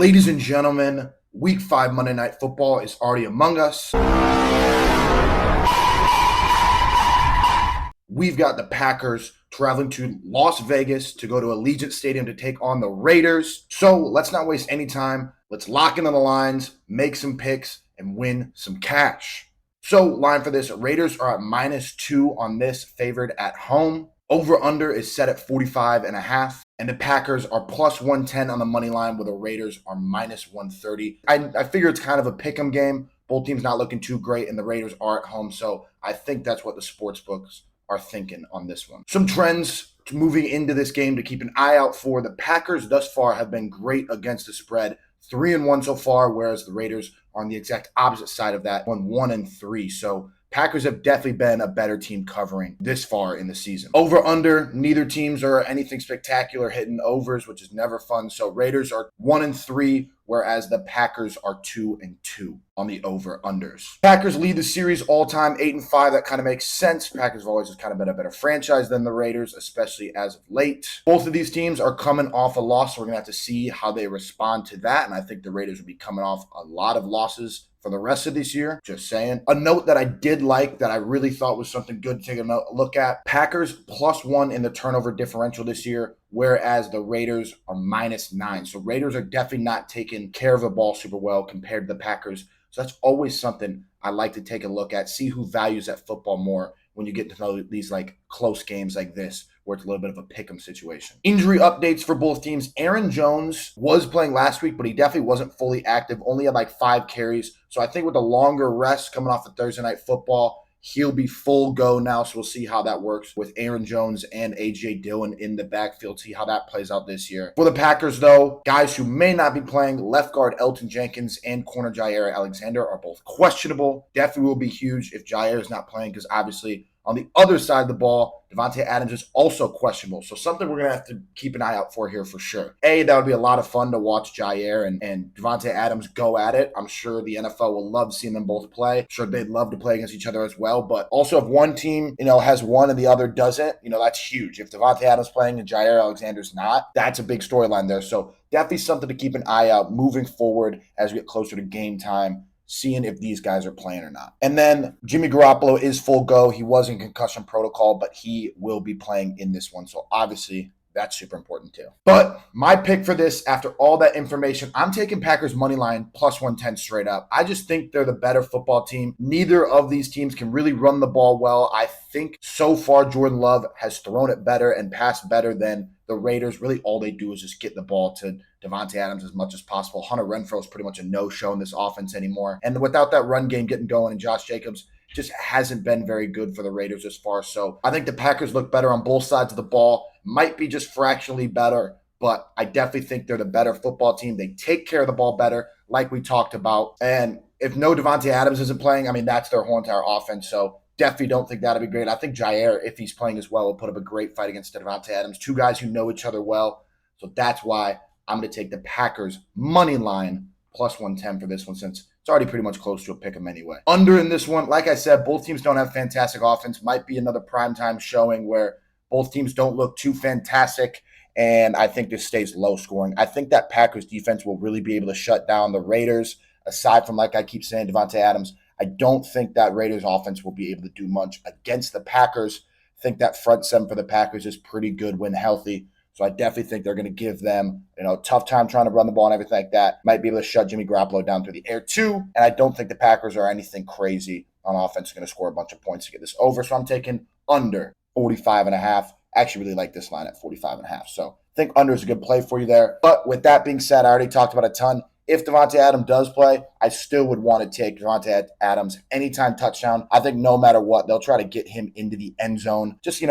Ladies and gentlemen, Week 5 Monday Night Football is already among us. We've got the Packers traveling to Las Vegas to go to Allegiant Stadium to take on the Raiders. So let's not waste any time. Let's lock into the lines, make some picks, and win some cash. So line for this, Raiders are at -2 on this, favored at home. Over-under is set at 45.5. And the Packers are +110 on the money line, where the Raiders are -130. I figure it's kind of a pick'em game. Both teams not looking too great, and the Raiders are at home. So I think that's what the sports books are thinking on this one. Some trends moving into this game to keep an eye out for. The Packers thus far have been great against the spread. 3-1 so far, whereas the Raiders are on the exact opposite side of that, 1-3. So Packers have definitely been a better team covering this far in the season. Over under, neither teams are anything spectacular, hitting overs, which is never fun. So Raiders are 1-3, whereas the Packers are 2-2 on the over unders. Packers lead the series all time 8-5. That kind of makes sense. Packers have always just kind of been a better franchise than the Raiders, especially as of late. Both of these teams are coming off a loss, so we're gonna have to see how they respond to that. And I think the Raiders will be coming off a lot of losses for the rest of this year. Just saying. A note that I did like, that I really thought was something good to take a look at. Packers +1 in the turnover differential this year, whereas the Raiders are -9. So Raiders are definitely not taking care of the ball super well compared to the Packers. So that's always something I like to take a look at, see who values that football more when you get to know these like close games like this, where it's a little bit of a pick'em situation. Injury updates for both teams. Aaron Jones was playing last week, but he definitely wasn't fully active, only had like 5 carries. So I think with the longer rest coming off of Thursday Night Football, he'll be full go now. So we'll see how that works with Aaron Jones and A.J. Dillon in the backfield, see how that plays out this year. For the Packers, though, guys who may not be playing, left guard Elton Jenkins and corner Jaire Alexander are both questionable. Definitely will be huge if Jaire is not playing, because obviously on the other side of the ball, Davante Adams is also questionable. So something we're going to have to keep an eye out for here for sure. That would be a lot of fun to watch Jaire and Davante Adams go at it. I'm sure the NFL will love seeing them both play. I'm sure they'd love to play against each other as well. But also if one team, has one and the other doesn't, that's huge. If Davante Adams playing and Jaire Alexander's not, that's a big storyline there. So definitely something to keep an eye out moving forward as we get closer to game time, seeing if these guys are playing or not. And then Jimmy Garoppolo is full go. He was in concussion protocol, but he will be playing in this one. So obviously that's super important too. But my pick for this, after all that information, I'm taking Packers money line +110 straight up. I just think they're the better football team. Neither of these teams can really run the ball well. I think so far Jordan Love has thrown it better and passed better than the Raiders. Really all they do is just get the ball to Davante Adams as much as possible. Hunter Renfrow is pretty much a no-show in this offense anymore. And without that run game getting going, and Josh Jacobs just hasn't been very good for the Raiders as far. So I think the Packers look better on both sides of the ball. Might be just fractionally better, but I definitely think they're the better football team. They take care of the ball better, like we talked about. And if no Davante Adams isn't playing, that's their whole entire offense. So definitely don't think that'll be great. I think Jaire, if he's playing as well, will put up a great fight against Davante Adams. 2 guys who know each other well. So that's why I'm going to take the Packers money line +110 for this one, since it's already pretty much close to a pick 'em anyway. Under in this one, like I said, both teams don't have fantastic offense. Might be another primetime showing where both teams don't look too fantastic, and I think this stays low scoring. I think that Packers defense will really be able to shut down the Raiders. Aside from, like I keep saying, Davante Adams, I don't think that Raiders offense will be able to do much against the Packers. I think that front seven for the Packers is pretty good when healthy. So I definitely think they're going to give them, tough time trying to run the ball and everything like that. Might be able to shut Jimmy Garoppolo down through the air too. And I don't think the Packers are anything crazy on offense. They're going to score a bunch of points to get this over. So I'm taking under 45.5. I actually really like this line at 45.5. So I think under is a good play for you there. But with that being said, I already talked about a ton. If Davante Adams does play, I still would want to take Davante Adams anytime touchdown. I think no matter what, they'll try to get him into the end zone. Just,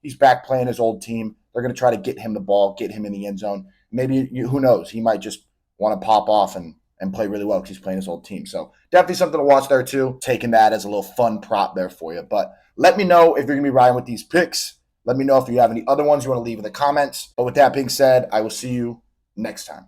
he's back playing his old team. They're going to try to get him the ball, get him in the end zone. Maybe, who knows, he might just want to pop off and play really well because he's playing his old team. So definitely something to watch there too. Taking that as a little fun prop there for you. But let me know if you're going to be riding with these picks. Let me know if you have any other ones you want to leave in the comments. But with that being said, I will see you next time.